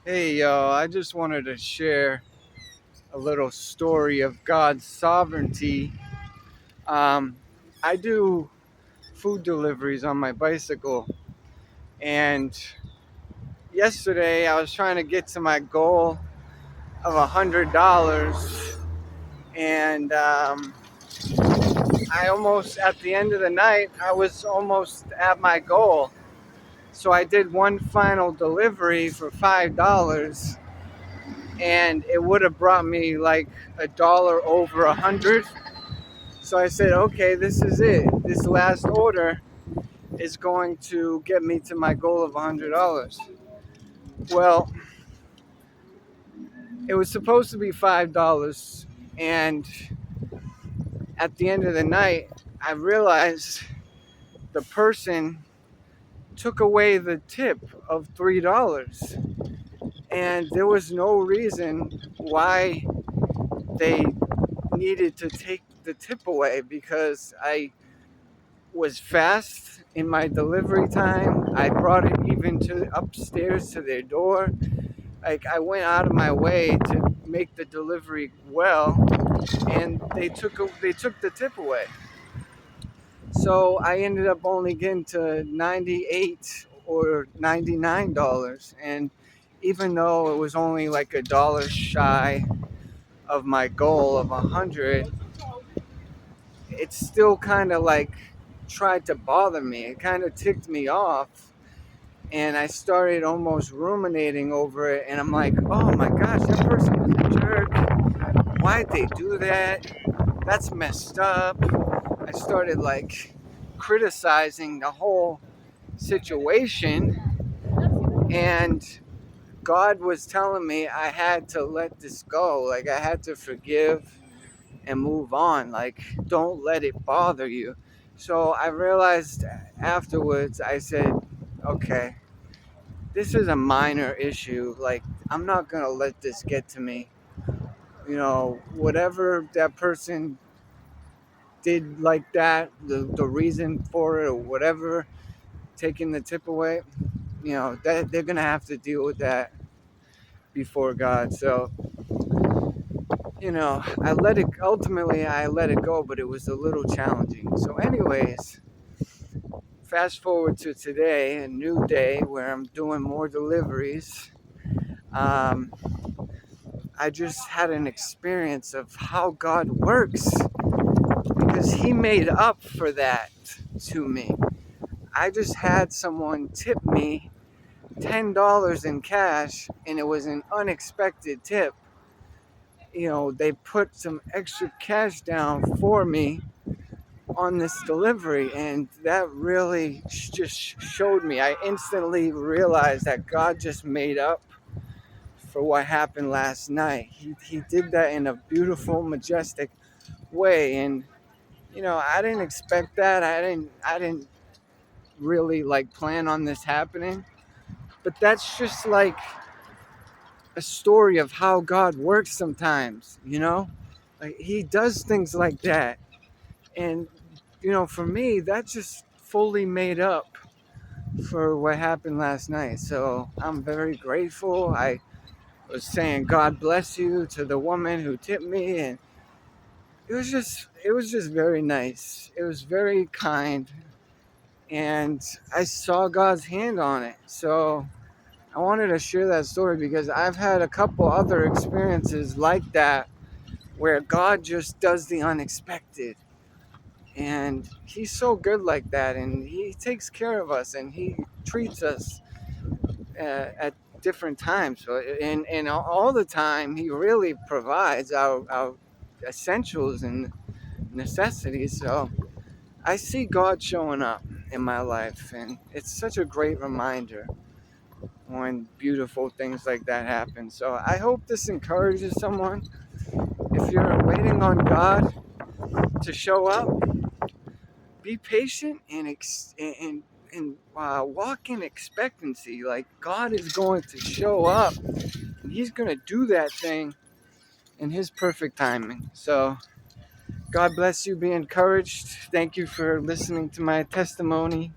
Hey, y'all, I just wanted to share a little story of God's sovereignty. Um, I do food deliveries on my bicycle, and yesterday I was trying to get to my goal of $100, and I almost, at the end of the night, I was almost at my goal. So I did one final delivery for $5, and it would have brought me like a dollar over 100. So I said, okay, this is it. This last order is going to get me to my goal of $100. Well, it was supposed to be $5, and at the end of the night, I realized the person took away the tip of $3, and there was no reason why they needed to take the tip away because I was fast in my delivery time. I brought it even to upstairs to their door. Like, I went out of my way to make the delivery well, and they took the tip away. So I ended up only getting to 98 or $99, and even though it was only like a dollar shy of my goal of 100, it still kind of like tried to bother me. It kind of ticked me off, and I started almost ruminating over it. And I'm like, oh my gosh, that person was a jerk. Why'd they do that? That's messed up. I started like criticizing the whole situation, and God was telling me I had to let this go. Like, I had to forgive and move on. Like, don't let it bother you. So I realized afterwards, I said, okay, this is a minor issue. Like, I'm not going to let this get to me. Whatever that person did, like that, the reason for it or whatever, taking the tip away, that they're going to have to deal with that before God. So, I let it go, but it was a little challenging. So, anyways, fast forward to today, a new day where I'm doing more deliveries. Um, I just had an experience of how God works because He made up for that to me. I just had someone tip me $10 in cash, and it was an unexpected tip. They put some extra cash down for me on this delivery, and that really just showed me. I instantly realized that God just made up for what happened last night. He did that in a beautiful, majestic way, and I didn't expect that. I didn't really like plan on this happening, but that's just like a story of how God works sometimes. Like, He does things like that, and for me, that just fully made up for what happened last night. So I'm very grateful. I was saying God bless you to the woman who tipped me, and it was just very nice. It was very kind, and I saw God's hand on it. So I wanted to share that story because I've had a couple other experiences like that where God just does the unexpected. And He's so good like that, and He takes care of us, and He treats us at different times. So, and all the time, He really provides our essentials and necessities. So I see God showing up in my life, and it's such a great reminder when beautiful things like that happen. So I hope this encourages someone. If you're waiting on God to show up, be patient and walk in expectancy. Like, God is going to show up, and He's going to do that thing in His perfect timing. So God bless you. Be encouraged. Thank you for listening to my testimony/story.